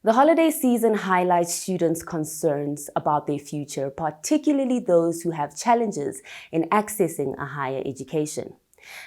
The holiday season highlights students' concerns about their future, particularly those who have challenges in accessing a higher education.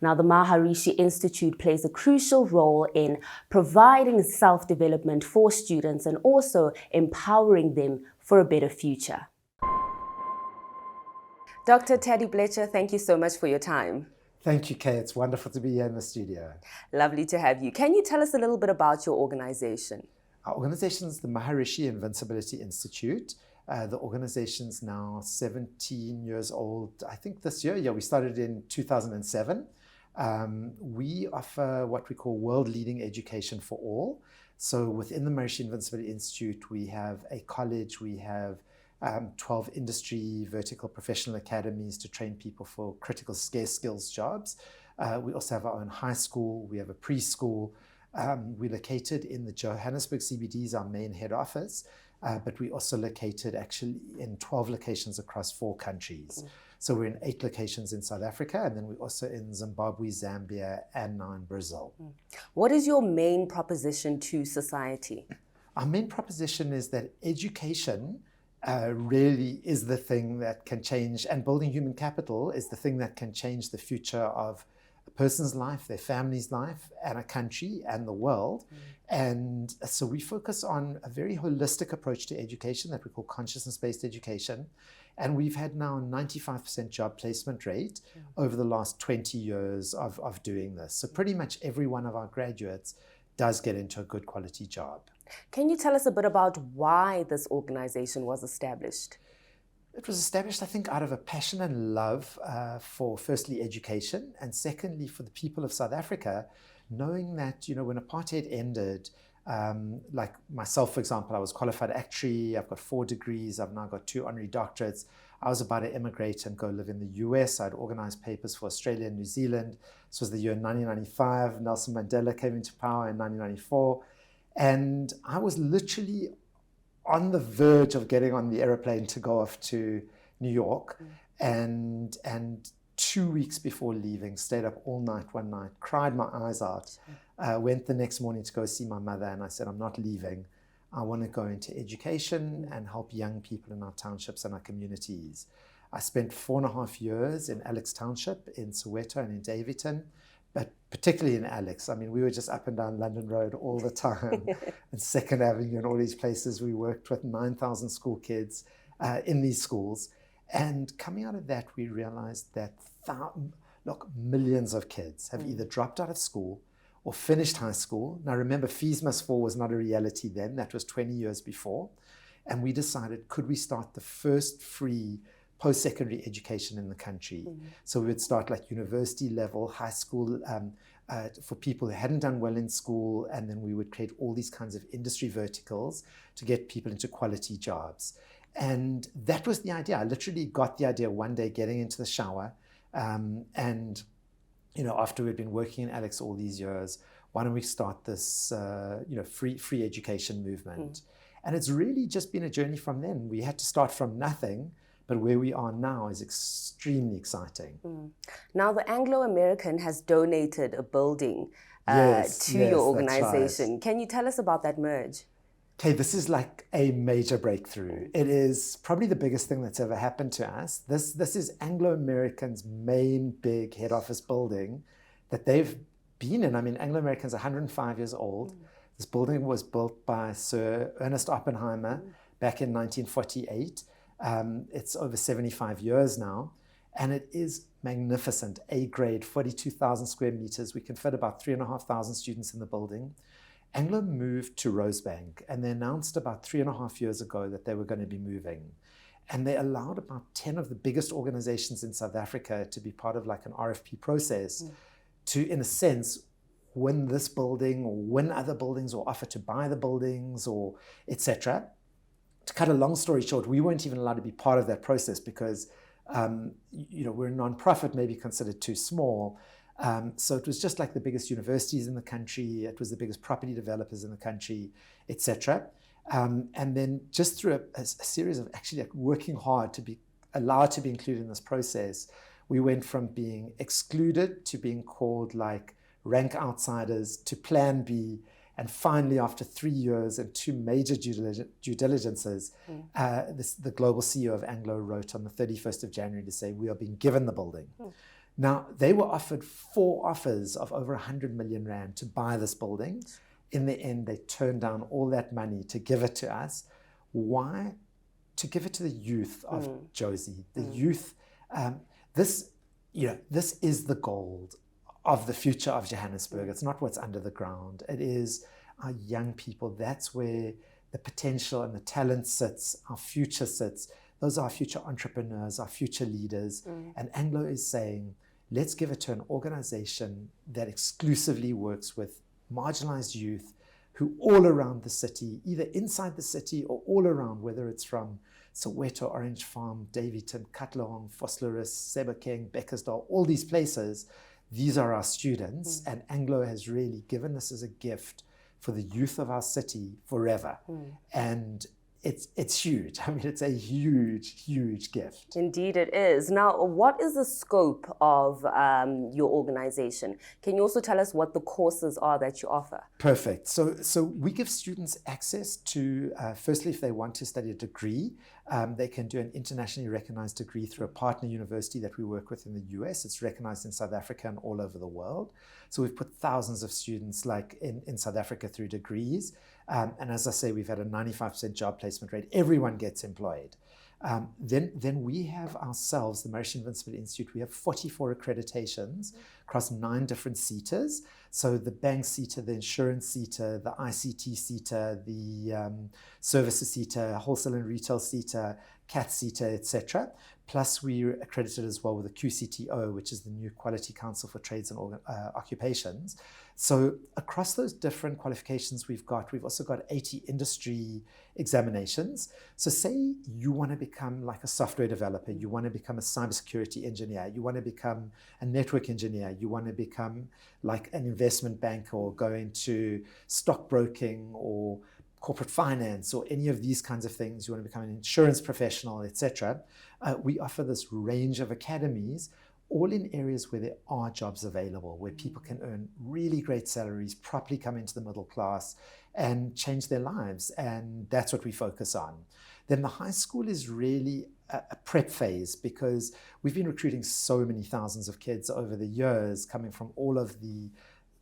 Now, the Maharishi Institute plays a crucial role in providing self-development for students and also empowering them for a better future. Dr. Taddy Bletcher, thank you so much for your time. Thank you, Kay. It's wonderful to be here in the studio. Lovely to have you. Can you tell us a little bit about your organization? Our organization is the Maharishi Invincibility Institute. The organization's now 17 years old, I think this year. Yeah, we started in 2007. We offer what we call world-leading education for all. So within the Maharishi Invincibility Institute, we have a college, we have 12 industry vertical professional academies to train people for critical scarce skills jobs. We also have our own high school, we have a preschool. We're located in the Johannesburg CBD, is our main head office, but we also located actually in 12 locations across 4 countries. So we're in 8 locations in South Africa, and then we're also in Zimbabwe, Zambia, and now in Brazil. What is your main proposition to society? Our main proposition is that education really is the thing that can change, and building human capital is the thing that can change the future of a person's life, their family's life, and a country and the world. And so we focus on a very holistic approach to education that we call consciousness-based education. And we've had now a 95% job placement rate over the last 20 years of doing this. So pretty much every one of our graduates does get into a good quality job. Can you tell us a bit about why this organization was established? It was established, I think, out of a passion and love for, firstly, education, and secondly, for the people of South Africa, knowing that, you know, when apartheid ended, like myself, for example, I was qualified actuary, I've got 4 degrees, I've now got 2 honorary doctorates. I was about to immigrate and go live in the US. I'd organized papers for Australia and New Zealand. This was the year 1995. Nelson Mandela came into power in 1994. And I was literally on the verge of getting on the airplane to go off to New York. And 2 weeks before leaving, stayed up all night one night, cried my eyes out, went the next morning to go see my mother, and I said, I'm not leaving. I want to go into education and help young people in our townships and our communities. I spent 4.5 years in Alex Township, in Soweto and in Daveyton, but particularly in Alex. I mean, we were just up and down London Road all the time, and 2nd Avenue and all these places. We worked with 9,000 school kids in these schools. And coming out of that, we realized that millions of kids have either dropped out of school or finished high school. Now remember, fees must fall was not a reality then. That was 20 years before. And we decided, could we start the first free post-secondary education in the country? So we would start like university level, high school, for people who hadn't done well in school, and then we would create all these kinds of industry verticals to get people into quality jobs. And that was the idea. I literally got the idea one day getting into the shower, and you know, after we'd been working in Alex all these years, why don't we start this free education movement? And it's really just been a journey from then. We had to start from nothing, but where we are now is extremely exciting. Now, the Anglo-American has donated a building to your organization. Right. Can you tell us about that merge? Okay, this is like a major breakthrough. It is probably the biggest thing that's ever happened to us. This is Anglo-American's main big head office building that they've been in. I mean, Anglo-American's 105 years old. This building was built by Sir Ernest Oppenheimer back in 1948. It's over 75 years now, and it is magnificent. A-grade, 42,000 square meters. We can fit about 3,500 students in the building. Anglo moved to Rosebank, and they announced about 3.5 years ago that they were going to be moving. And they allowed about 10 of the biggest organizations in South Africa to be part of like an RFP process to, in a sense, win this building or win other buildings or offer to buy the buildings or etc. To cut a long story short, we weren't even allowed to be part of that process because we're a non-profit, maybe considered too small. So it was just like the biggest universities in the country, it was the biggest property developers in the country, etc. And then just through a series of actually like working hard to be allowed to be included in this process, we went from being excluded to being called like rank outsiders to Plan B, And finally, after 3 years and 2 major due diligences, the global CEO of Anglo wrote on the 31st of January to say, we are being given the building. Now, they were offered 4 offers of over 100 million rand to buy this building. In the end, they turned down all that money to give it to us. Why? To give it to the youth of Josie. The youth, this is the gold of the future of Johannesburg. It's not what's under the ground. It is our young people. That's where the potential and the talent sits, our future sits. Those are our future entrepreneurs, our future leaders. And Anglo is saying, let's give it to an organization that exclusively works with marginalized youth who all around the city, either inside the city or all around, whether it's from Soweto, Orange Farm, Daveyton, Katlehong, Vosloorus, Sebokeng, Beckersdale, all these places. These are our students, and Anglo has really given this as a gift for the youth of our city forever. And it's huge. I mean, it's a huge, huge gift. Indeed it is. Now, what is the scope of your organization? Can you also tell us what the courses are that you offer? Perfect. So we give students access to, firstly, if they want to study a degree, they can do an internationally recognized degree through a partner university that we work with in the US. It's recognized in South Africa and all over the world. So we've put thousands of students like in South Africa through degrees. And as I say, we've had a 95% job placement rate. Everyone gets employed. Then we have ourselves, the Maharishi Institute, we have 44 accreditations across 9 different SETAs. So the bank SETA, the insurance SETA, the ICT SETA, the services SETA, wholesale and retail SETA, CAT SETA, etc. Plus we're accredited as well with the QCTO, which is the new Quality Council for Trades and Occupations. So across those different qualifications we've also got 80 industry examinations. So say you want to become like a software developer, you want to become a cybersecurity engineer, you want to become a network engineer, you want to become like an investment banker or go into stockbroking or corporate finance or any of these kinds of things, you want to become an insurance professional, etc. We offer this range of academies, all in areas where there are jobs available, where people can earn really great salaries, properly come into the middle class and change their lives. And that's what we focus on. Then the high school is really a prep phase, because we've been recruiting so many thousands of kids over the years coming from all of the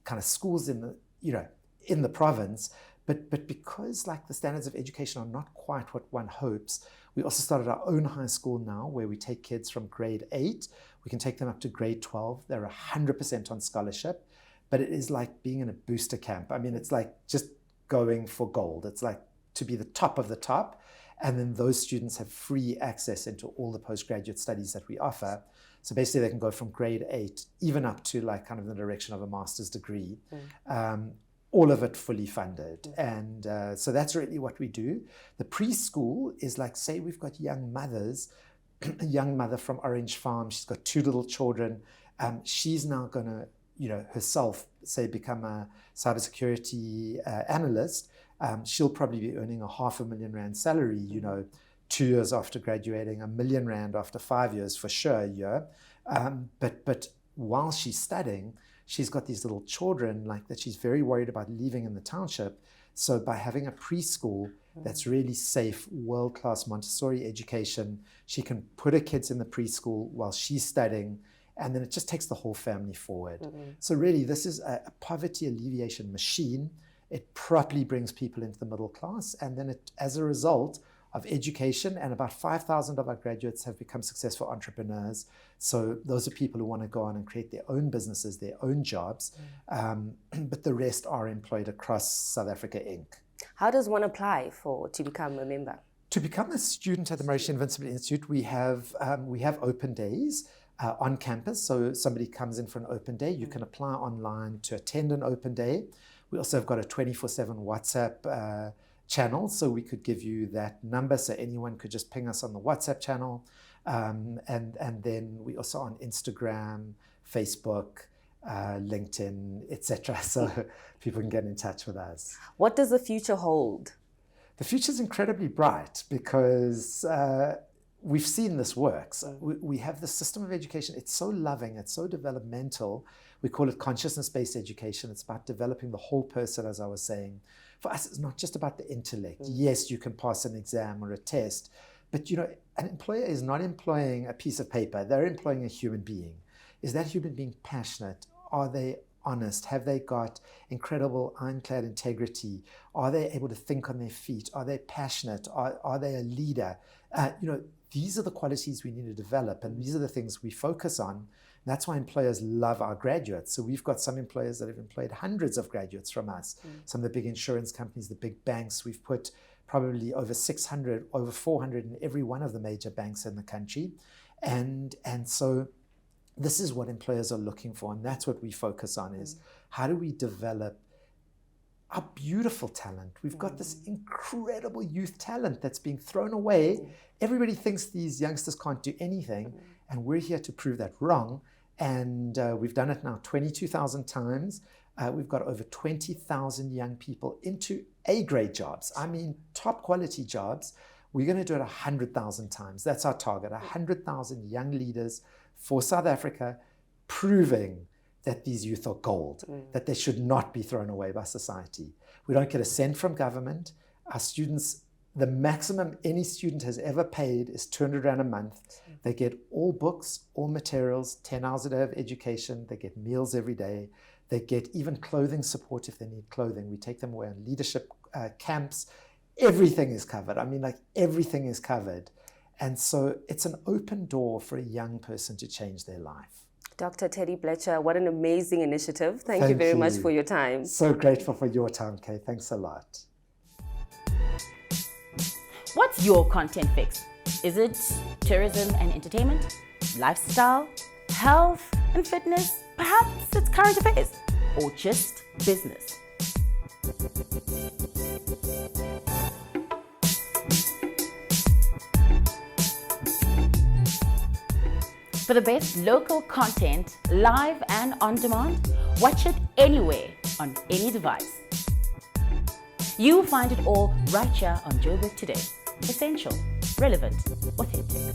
kind of schools in the province. But because like the standards of education are not quite what one hopes, we also started our own high school now, where we take kids from grade 8. We can take them up to grade 12. They're 100% on scholarship, but it is like being in a booster camp. I mean, it's like just going for gold. It's like to be the top of the top. And then those students have free access into all the postgraduate studies that we offer. So basically they can go from grade 8 even up to like kind of the direction of a master's degree. All of it fully funded. And so that's really what we do. The preschool is like, say we've got young mothers, a young mother from Orange Farm, she's got 2 little children. She's now going to, herself, say, become a cybersecurity analyst. She'll probably be earning a 500,000 rand salary, 2 years after graduating, 1 million rand after 5 years for sure a year. But while she's studying, she's got these little children like that she's very worried about leaving in the township. So by having a preschool that's really safe, world-class Montessori education, she can put her kids in the preschool while she's studying, and then it just takes the whole family forward. So really, this is a poverty alleviation machine. It properly brings people into the middle class, and then it, as a result of education, and about 5,000 of our graduates have become successful entrepreneurs. So those are people who want to go on and create their own businesses, their own jobs, but the rest are employed across South Africa Inc. How does one apply to become a member? To become a student at the Maharishi Institute, we have open days on campus. So somebody comes in for an open day. You can apply online to attend an open day. We also have got a 24/7 WhatsApp channel, so we could give you that number, so anyone could just ping us on the WhatsApp channel. And then we also on Instagram, Facebook, LinkedIn, etc. So people can get in touch with us. What does the future hold? The future is incredibly bright, because we've seen this works. We have the system of education. It's so loving. It's so developmental. We call it consciousness-based education. It's about developing the whole person, as I was saying. For us, it's not just about the intellect. Yes, you can pass an exam or a test, but an employer is not employing a piece of paper. They're employing a human being. Is that human being passionate? Are they honest? Have they got incredible ironclad integrity? Are they able to think on their feet? Are they passionate? Are they a leader? These are the qualities we need to develop, and these are the things we focus on. And that's why employers love our graduates. So we've got some employers that have employed hundreds of graduates from us. Some of the big insurance companies, the big banks, we've put probably over 600, over 400 in every one of the major banks in the country. And so this is what employers are looking for, and that's what we focus on, is how do we develop our beautiful talent. We've got this incredible youth talent that's being thrown away. Everybody thinks these youngsters can't do anything, and we're here to prove that wrong. And we've done it now 22,000 times. We've got over 20,000 young people into A-grade jobs. I mean, top quality jobs. We're going to do it 100,000 times. That's our target, 100,000 young leaders for South Africa, proving that these youth are gold, that they should not be thrown away by society. We don't get a cent from government. Our students, the maximum any student has ever paid is 200 Rand a month. They get all books, all materials, 10 hours a day of education. They get meals every day. They get even clothing support if they need clothing. We take them away on leadership camps. Everything is covered. I mean, like, everything is covered. And so it's an open door for a young person to change their life. Dr. Taddy Bletcher, what an amazing initiative. Thank you very much for your time. So grateful for your time, Kay. Thanks a lot. What's your content fix? Is it tourism and entertainment, lifestyle, health and fitness? Perhaps it's current affairs or just business. For the best local content, live and on demand, watch it anywhere, on any device. You'll find it all right here on Joburg Today. Essential, relevant, authentic.